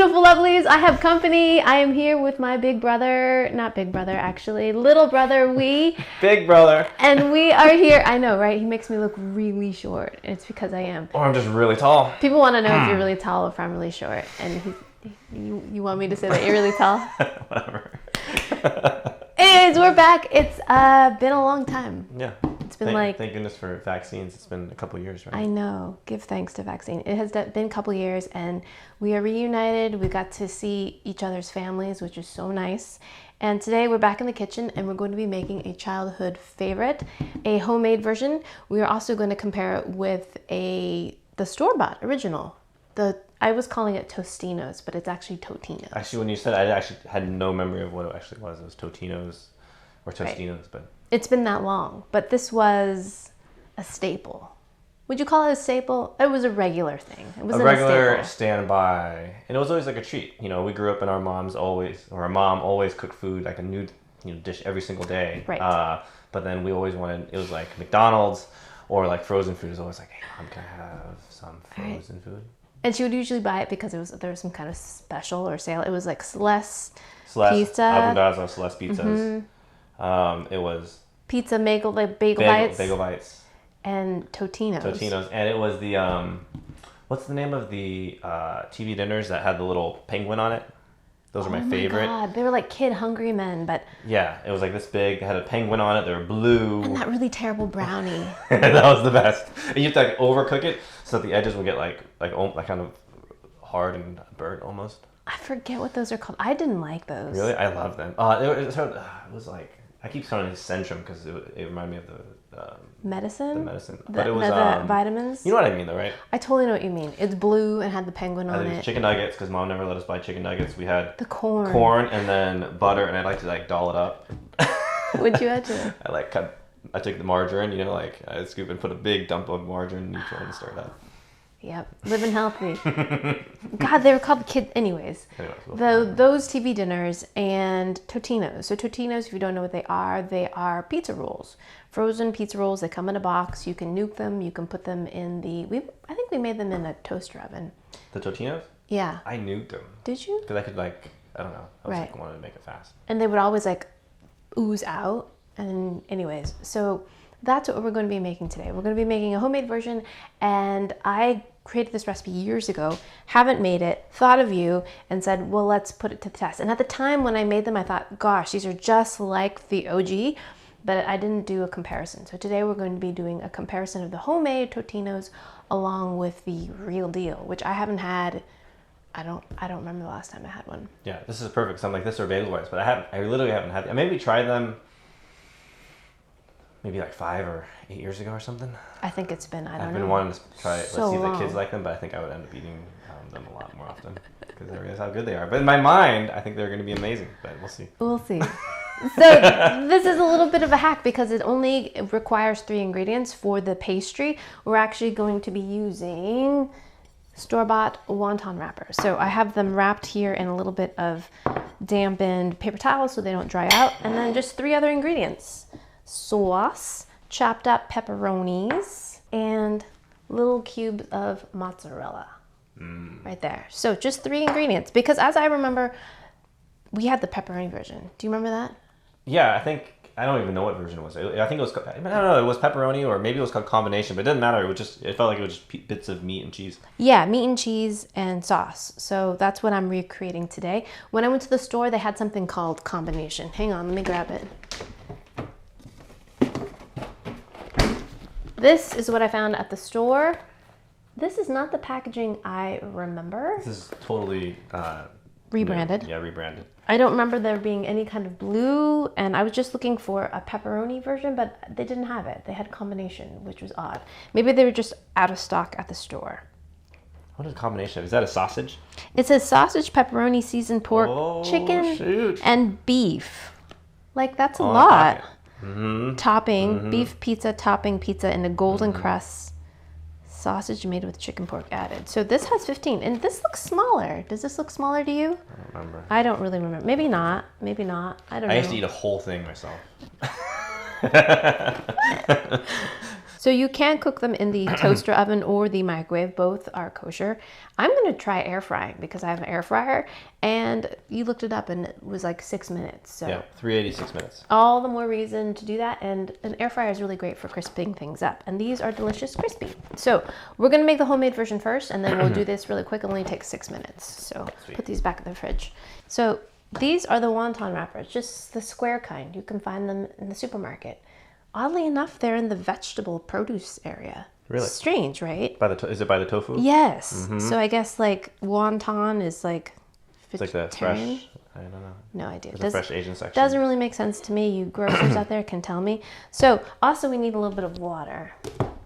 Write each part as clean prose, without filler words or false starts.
beautiful lovelies. I have company. I am here with my big brother, not big brother, actually, little brother, Big brother. And we are here. I know, right? He makes me look really short. It's because I am. Or I'm just really tall. People want to know if you're really tall or if I'm really short. And you want me to say that you're really tall? Whatever. Anyways, we're back. It's been a long time. Yeah. It's been Thank goodness for vaccines. It's been a couple of years, right? I know. Give thanks to vaccine. It has been a couple years, and we are reunited. We got to see each other's families, which is so nice. And today we're back in the kitchen, and we're going to be making a childhood favorite, a homemade version. We are also going to compare it with the store-bought original. I was calling it Tostinos, but it's actually Totino. Actually, when you said it, I actually had no memory of what it actually was. It was Totinos or Tostinos, right. But it's been that long. But this was a staple. Would you call it a staple? It was a regular thing. It was a regular standby, and it was always like a treat. You know, we grew up and our mom always cooked food, like a new dish every single day. Right. But then we always wanted, it was like McDonald's or like frozen food. It was always like, hey, Mom, can I have some frozen food? And she would usually buy it because there was some kind of special or sale. It was like Celeste Pizza. Abundazzo, Celeste Pizzas. Mm-hmm. It was Pizza Bagel Bites. Bagel Bites. And Totinos. And it was the, what's the name of the TV dinners that had the little penguin on it? Those are my favorite. Oh my God, they were like kid hungry men, but... Yeah, it was like this big, it had a penguin on it, they were blue. And that really terrible brownie. That was the best. And you have to like overcook it so that the edges would get like kind of hard and burnt almost. I forget what those are called. I didn't like those. Really? I love them. It was like, I keep calling it Centrum because it reminded me of the... medicine? The medicine. But it was... the vitamins? You know what I mean though, right? I totally know what you mean. It's blue and had the penguin on it. Chicken nuggets, because Mom never let us buy chicken nuggets. We had... the corn. Corn and then butter, and I like to like doll it up. What'd you add to it? I took the margarine, I scoop and put a big dump of margarine in each one and stir it up. Yep, living healthy. God, they were called Anyways, those TV dinners and Totinos. So Totinos, if you don't know what they are pizza rolls. Frozen pizza rolls. They come in a box. You can nuke them. You can put them in I think we made them in a toaster oven. The Totinos? Yeah. I nuked them. Did you? Because I could I don't know. I wanted to make it fast. And they would always ooze out. And anyways, so that's what we're going to be making today. We're going to be making a homemade version, and I created this recipe years ago, haven't made it, thought of you, and said, well, let's put it to the test. And at the time when I made them, I thought, gosh, these are just like the OG, but I didn't do a comparison. So today we're going to be doing a comparison of the homemade Totinos along with the real deal, which I haven't had. I don't remember the last time I had one. Yeah, this is perfect. So I'm like, this are bagel bites, but I literally haven't had them. I maybe tried them maybe like 5 or 8 years ago or something. I think it's been, I don't know. I've been wanting to try it. So Let's see if the kids like them, but I think I would end up eating them a lot more often because I realize how good they are. But in my mind, I think they're going to be amazing, but we'll see. We'll see. So this is a little bit of a hack because it only requires 3 ingredients for the pastry. We're actually going to be using store-bought wonton wrappers. So I have them wrapped here in a little bit of dampened paper towel so they don't dry out. And then just 3 other ingredients. Sauce, chopped up pepperonis, and little cubes of mozzarella. Right there. So just 3 ingredients, because as I remember, we had the pepperoni version. Do you remember that? Yeah, I don't even know what version it was. I think it was, I don't know, it was pepperoni or maybe it was called combination, but it doesn't matter. It felt like it was just bits of meat and cheese. Yeah, meat and cheese and sauce. So that's what I'm recreating today. When I went to the store, they had something called combination. Hang on, let me grab it. This is what I found at the store. This is not the packaging I remember. This is totally... rebranded. Yeah, rebranded. I don't remember there being any kind of blue, and I was just looking for a pepperoni version, but they didn't have it. They had combination, which was odd. Maybe they were just out of stock at the store. What is a combination? Is that a sausage? It says sausage, pepperoni, seasoned pork, chicken, and beef. That's a lot. Topping, beef pizza, topping pizza, and a golden crust sausage made with chicken pork added. So this has 15, and this looks smaller. Does this look smaller to you? I don't remember. I don't really remember. Maybe not. I don't know. I used to eat a whole thing myself. So you can cook them in the toaster oven or the microwave. Both are kosher. I'm going to try air frying because I have an air fryer, and you looked it up and it was like 6 minutes. So Yeah, 386 minutes. all the more reason to do that. And an air fryer is really great for crisping things up. And these are delicious crispy. So we're going to make the homemade version first, and then we'll do this really quick. It only takes 6 minutes. So Sweet. put these back in the fridge. So these are the wonton wrappers, just the square kind. You can find them in the supermarket. Oddly enough, they're in the vegetable produce area. Really? Strange, right? Is it by the tofu? Yes. So I guess like wonton is like It's like the vegetarian. fresh. I don't know. No idea. There's a fresh Asian section. Doesn't really make sense to me. You grocers out there can tell me. So also we need a little bit of water.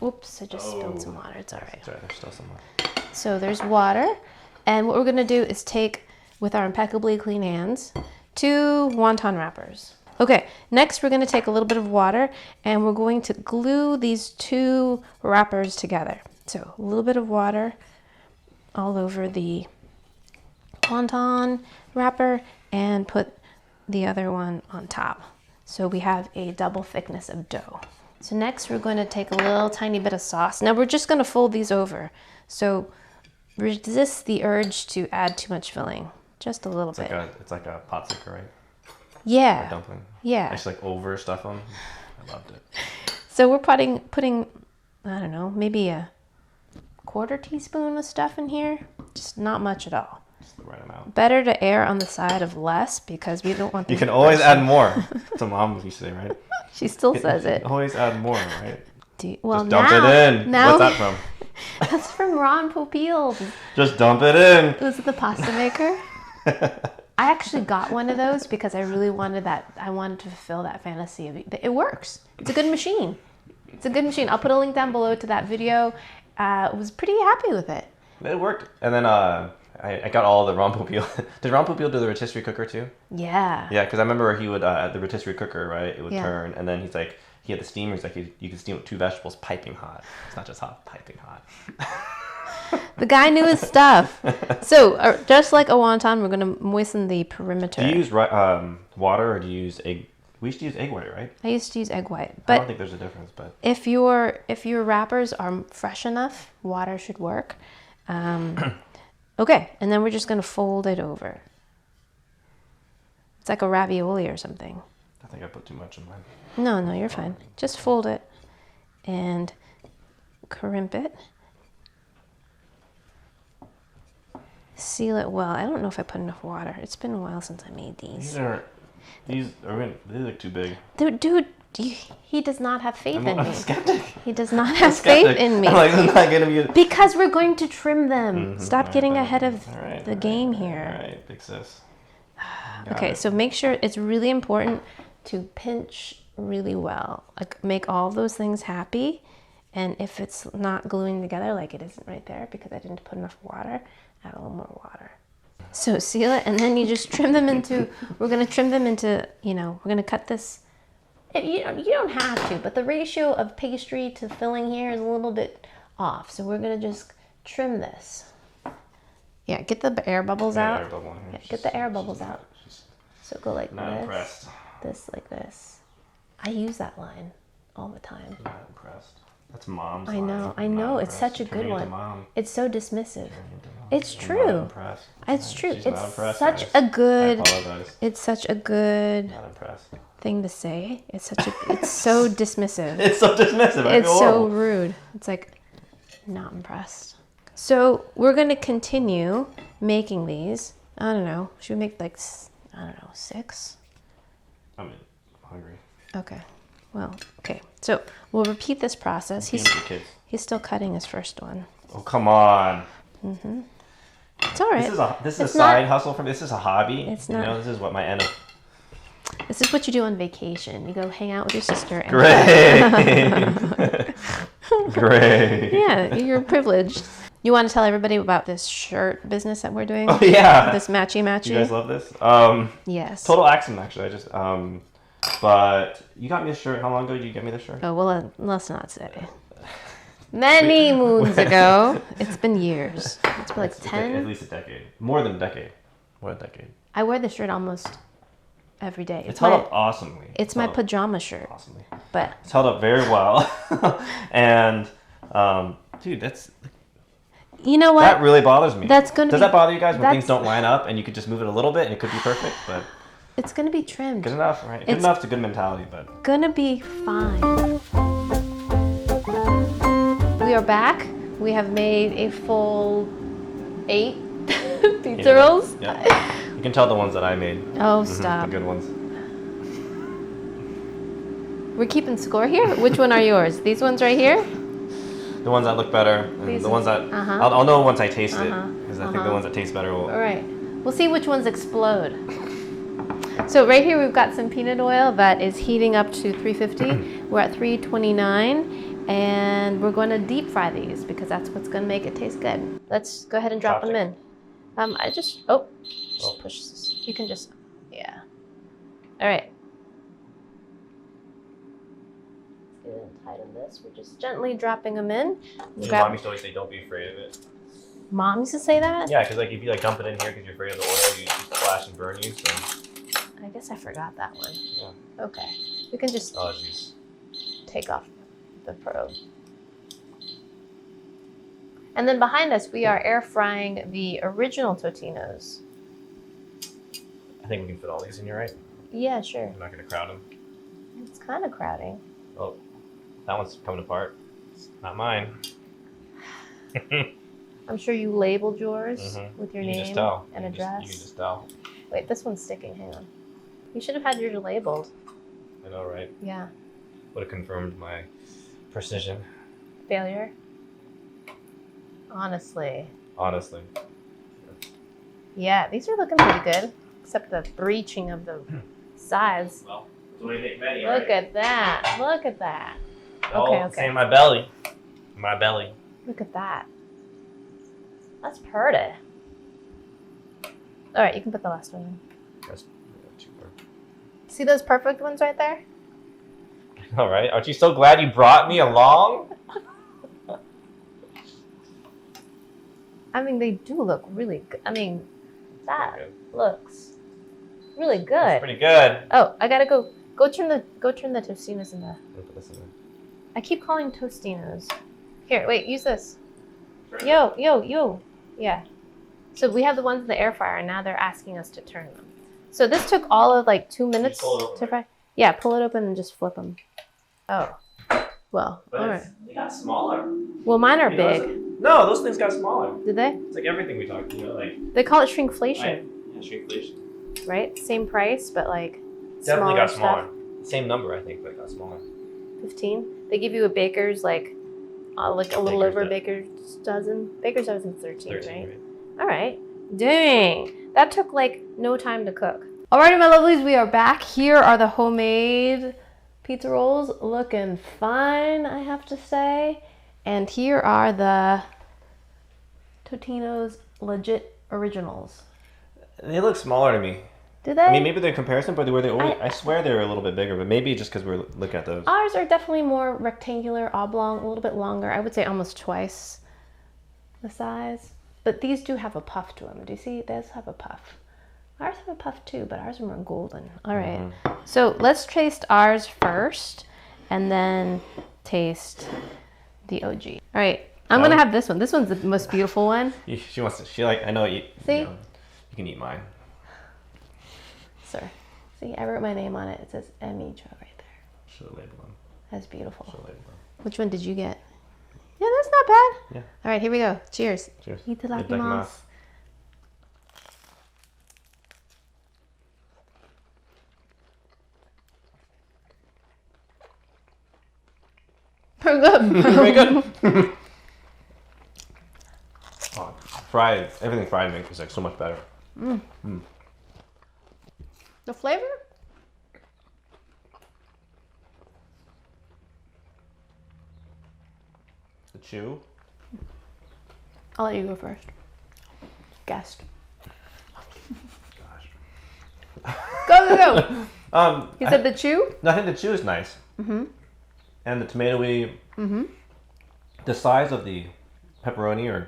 Oops, I just spilled some water. It's all right. That's right. There's still some more. So there's water. And what we're going to do is take, with our impeccably clean hands, 2 wonton wrappers. Okay, next we're going to take a little bit of water and we're going to glue these 2 wrappers together. So a little bit of water all over the wonton wrapper and put the other one on top. So we have a double thickness of dough. So next we're going to take a little tiny bit of sauce. Now we're just going to fold these over. So resist the urge to add too much filling. Just a little bit. It's like a pot sticker, right? Yeah. A dumpling. Yeah. I just like over stuff them. I loved it. So we're putting, I don't know, maybe a 1/4 teaspoon of stuff in here. Just not much at all. Just the right amount. Better to err on the side of less because we don't want You can always add more. That's what Mom used to say, right? She still says it. Always add more, right? Well, just dump now, it in. Now, What's that from? That's from Ron Popeil. Just dump it in. Was it the pasta maker? I actually got one of those because I really wanted that. I wanted to fulfill that fantasy of it. It works. It's a good machine. It's a good machine. I'll put a link down below to that video. Was pretty happy with it. It worked. And then I got all the Ron Popeil. Did Ron Popeil do the rotisserie cooker too? Yeah. Yeah, because I remember he would at the rotisserie cooker, right? It would Yeah. turn, and then he's like, he had the steamer. He's like, you could steam 2 vegetables piping hot. It's not just hot, piping hot. The guy knew his stuff. So just like a wonton, we're going to moisten the perimeter. Do you use water or do you use egg? We used to use egg white, right? I used to use egg white, I but don't think there's a difference, but if your wrappers are fresh enough, water should work. Okay, and then we're just going to fold it over. It's like a ravioli or something. I think I put too much in mine. No, you're fine. Just fold it and crimp it. Seal it well. I don't know if I put enough water. It's been a while since I made these. These look too big. Dude, he does not have faith in I'm me. a skeptic. He does not have faith in me. I'm like, I'm not gonna be. Because we're going to trim them. Stop Alright, getting fine. ahead of Alright, the game here. All right, big sis. Okay, so make sure it's really important to pinch really well. Like make all those things happy. And if it's not gluing together, like it isn't right there because I didn't put enough water, add a little more water. So seal it, and then you just trim them into, we're going to trim them into, we're going to cut this. You don't have to, but the ratio of pastry to filling here is a little bit off. So we're going to just trim this. Yeah, get the air bubbles out. Air bubble here. Yeah, get the air bubbles out. So go like Not this. impressed. This like this. I use that line all the time. Not impressed. That's Mom's I line. know. Not It's such a impressed. good Turning into one. Mom. It's so dismissive. Turning into Mom. It's I'm true. Not impressed. It's true. She's not It's impressed, such guys. a good. I apologize. It's such a good Not impressed. thing to say. It's such a. It's so dismissive. It's so dismissive. I It's feel so horrible. rude. It's like, not impressed. So we're gonna continue making these. I don't know. Should we make like, 6? I'm hungry. Okay. Well, okay. So we'll repeat this process. Give me the kids. He's still cutting his first one. Oh, come on. It's all right. This is a It's side not- hustle for me. This is a hobby. It's You not- know, this is what my end of. This is what you do on vacation. You go hang out with your sister. And Great. Great. Yeah, you're privileged. You want to tell everybody about this shirt business that we're doing? Oh yeah. This matchy. You guys love this? Yes. Total accident, actually. I just but you got me this shirt. How long ago did you get me this shirt? Oh, well, let's not say. Many moons ago. It's been years. It's been like At 10. least a decade. More than a decade. I wear this shirt almost every day. It's held up awesomely. It's my pajama shirt. Awesomely. But it's held up very well. And dude, that's you know what? That really bothers me. Does that bother you guys when things don't line up and you could just move it a little bit and it could be perfect, but it's gonna be trimmed. Good enough, right? Good enough's a good mentality, but gonna be fine. We are back. We have made a full 8 pizza rolls. Yeah. You can tell the ones that I made. Oh, stop. The good ones. We're keeping score here? Which one are yours? These ones right here? The ones that look better. And the ones that... I'll know once I taste it. Because I think the ones that taste better will... All right. We'll see which ones explode. So right here we've got some peanut oil that is heating up to 350. We're at 329. And we're going to deep fry these because that's what's going to make it taste good. Let's go ahead and drop them in. Just push this. You can just, yeah. All right. Let's get it tight on this. We're just gently dropping them in. Mom used to always say, don't be afraid of it. Mom used to say that? Yeah, because like if you like dump it in here because you're afraid of the oil, you splash and burn you. So. I guess I forgot that one. Yeah. Okay. We can just take off the probe. And then behind us, we are air frying the original Totinos. I think we can fit all these in here, right? Yeah, sure. I'm not going to crowd them. It's kind of crowding. Oh, that one's coming apart. It's not mine. I'm sure you labeled yours with your name and address. You can just tell. Wait, this one's sticking. Hang on. You should have had yours labeled. I know, right? Yeah. Would have confirmed my precision. Failure? Honestly. Yeah, these are looking pretty good. Except the breaching of the sides. Well, that's what I make many, Look at that. Look at that. Okay. Say my belly. My belly. Look at that. That's pretty. All right, you can put the last one in. That's cheaper. See those perfect ones right there? All right. Aren't you so glad you brought me along? I mean, they do look really good. I mean, that looks really good. That's pretty good. Oh, I gotta go turn the Tostinos in the. I keep calling Tostinos. Here, wait, use this. Yo. Yeah. So we have the ones in the air fryer, and now they're asking us to turn them. So this took all of like 2 minutes to fry. Yeah, pull it open and just flip them. Oh, well, all right. They got smaller. Well, mine are big. No, those things got smaller. Did they? It's like everything we talked about, like. They call it shrinkflation. Yeah, shrinkflation. Right? Same price, but like. Definitely got smaller. Same number, I think, but it got smaller. 15. They give you a baker's like a little over a baker's dozen. Baker's dozen 13, right? All right. Dang, that took like no time to cook. Alrighty, my lovelies, we are back. Here are the homemade pizza rolls, looking fine, I have to say. And here are the Totino's legit originals. They look smaller to me. Do they? I mean, maybe they're in comparison, but I swear they were a little bit bigger, but maybe just because we're looking at those. Ours are definitely more rectangular, oblong, a little bit longer. I would say almost twice the size. But these do have a puff to them. Do you see? These have a puff. Ours have a puff too, but ours are more golden. All right. So let's taste ours first, and then taste the OG. All right. I'm gonna have this one. This one's the most beautiful one. She wants to. She like. I know you. See? You can eat mine. Sir. See, I wrote my name on it. It says emmymade right there. Should have labeled them. That's beautiful. Should have labeled them. Which one did you get? Yeah, that's not bad. Yeah. All right, here we go. Cheers. Cheers. Itadakimasu. Very good. Very good. Oh, fried. Everything fried makes like so much better. The flavor? The chew. I'll let you go first. Guest. Gosh. Go. He said the chew? No, I think the chew is nice. And the tomatoey. The size of the pepperoni,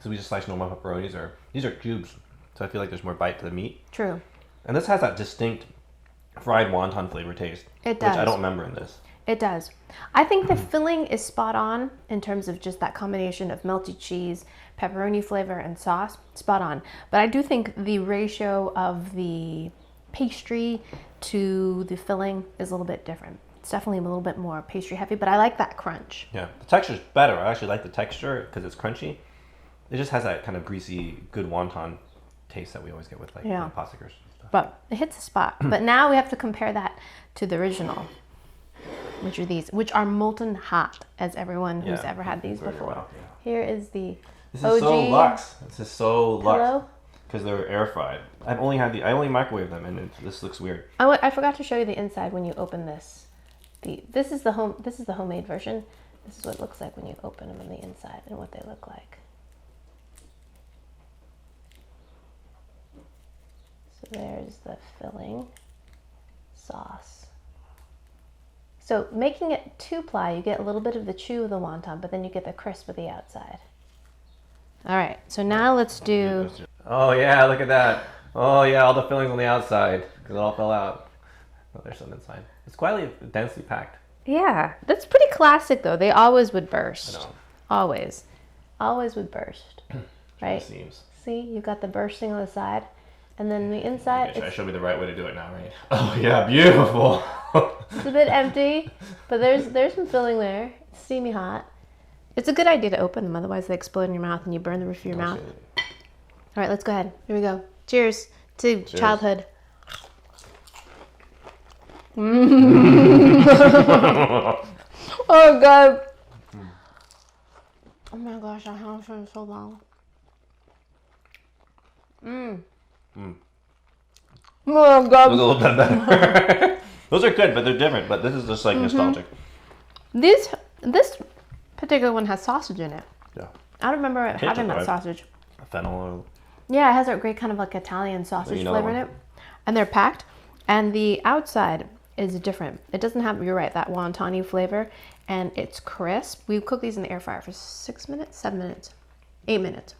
so we just slice normal pepperonis, these are cubes, so I feel like there's more bite to the meat. True. And this has that distinct fried wonton flavor taste. It does. Which I don't remember in this. It does. I think the filling is spot on in terms of just that combination of melted cheese, pepperoni flavor, and sauce. Spot on. But I do think the ratio of the pastry to the filling is a little bit different. It's definitely a little bit more pastry heavy, but I like that crunch. Yeah, the texture's better. I actually like the texture because it's crunchy. It just has that kind of greasy, good wonton taste that we always get with like pasta crisps and stuff. But it hits the spot. But now we have to compare that to the original, which are these, which are molten hot, as everyone who's ever had these before. Well, Here is the This OG is so luxe. This is so luxe pillow. because they're air fried. I only microwave them, and this looks weird. I forgot to show you the inside when you open this. This is the homemade version. This is what it looks like when you open them on the inside and what they look like. So there's the filling, sauce. So making it 2-ply, you get a little bit of the chew of the wonton, but then you get the crisp of the outside. All right, so now let's do... Oh yeah, look at that. Oh yeah, all the fillings on the outside because it all fell out. Oh, there's some inside. It's quite densely packed. Yeah, that's pretty classic though. They always would burst. I know. Always would burst, right? Seems. See, you got the bursting on the side, and then the inside. Try to show me the right way to do it now, right? Oh yeah, beautiful. It's a bit empty, but there's some filling there. It's steamy hot. It's a good idea to open them, otherwise they explode in your mouth and you burn the roof of your mouth. All right, let's go ahead. Here we go. Cheers to childhood. Oh god. Oh my gosh, I haven't for so long. Oh god. It was a little bit better. Those are good, but they're different. But this is just like nostalgic. This particular one has sausage in it. Yeah. I don't remember having that right? sausage. Fennel oil. Yeah, it has a great kind of like Italian sausage another flavor in one. it. And they're packed. And the outside is different. It doesn't have, you're right, that wonton flavor. And it's crisp. We cook these in the air fryer for 6 minutes, 7 minutes, 8 minutes.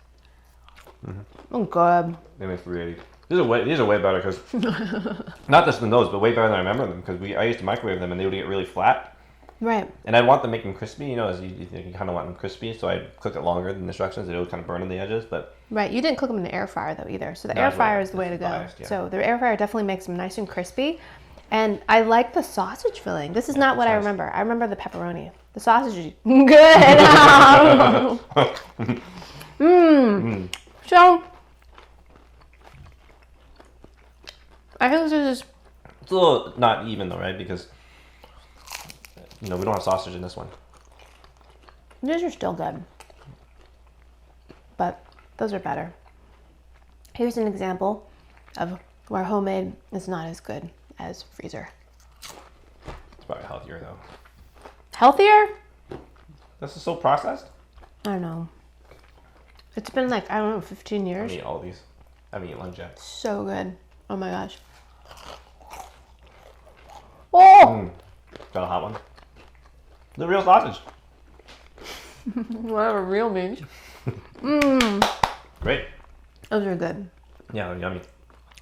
Oh, God. They make 380. These are way better because not just than those, but way better than I remember them because I used to microwave them and they would get really flat. Right. And I'd want them making crispy, as you kind of want them crispy, so I'd cook it longer than the instructions. It would kind of burn on the edges, but... Right, you didn't cook them in the air fryer, though, either. So the air fryer is the way to go. Biased, yeah. So the air fryer definitely makes them nice and crispy. And I like the sausage filling. This is not what I remember. I remember the pepperoni. The sausage is good. So, I think this is... It's a little not even, though, right? Because... we don't have sausage in this one. These are still good. But those are better. Here's an example of where homemade is not as good as freezer. It's probably healthier, though. Healthier? This is so processed? I don't know. It's been like, 15 I years. haven't eaten all these. I haven't eaten lunch yet. So good. Oh my gosh. Oh! Got a hot one. The real sausage. Whatever real means. Great. Those are good. Yeah, they're yummy.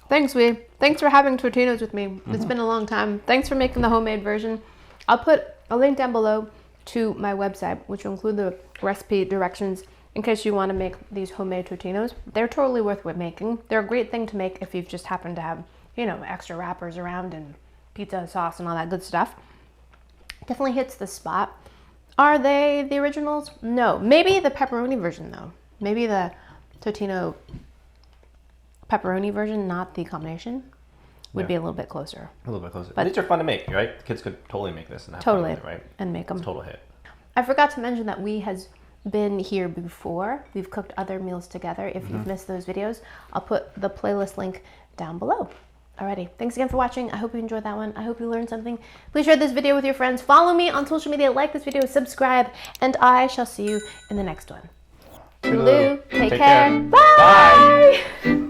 Thanks, Wee. Thanks for having Totinos with me. It's been a long time. Thanks for making the homemade version. I'll put a link down below to my website, which will include the recipe directions in case you want to make these homemade Totinos. They're totally worth making. They're a great thing to make if you've just happened to have, extra wrappers around and pizza sauce and all that good stuff. Definitely hits the spot. Are they the originals? No. Maybe the pepperoni version, though. Maybe the Totino pepperoni version, not the combination, would be a little bit closer. A little bit closer. But these are fun to make, right? Kids could totally make this and have fun with it, right? And make them. It's a total hit. I forgot to mention that Wee has been here before. We've cooked other meals together. If you've missed those videos, I'll put the playlist link down below. Alrighty, thanks again for watching. I hope you enjoyed that one. I hope you learned something. Please share this video with your friends. Follow me on social media, like this video, subscribe, and I shall see you in the next one. Toodaloo. Take care. Bye.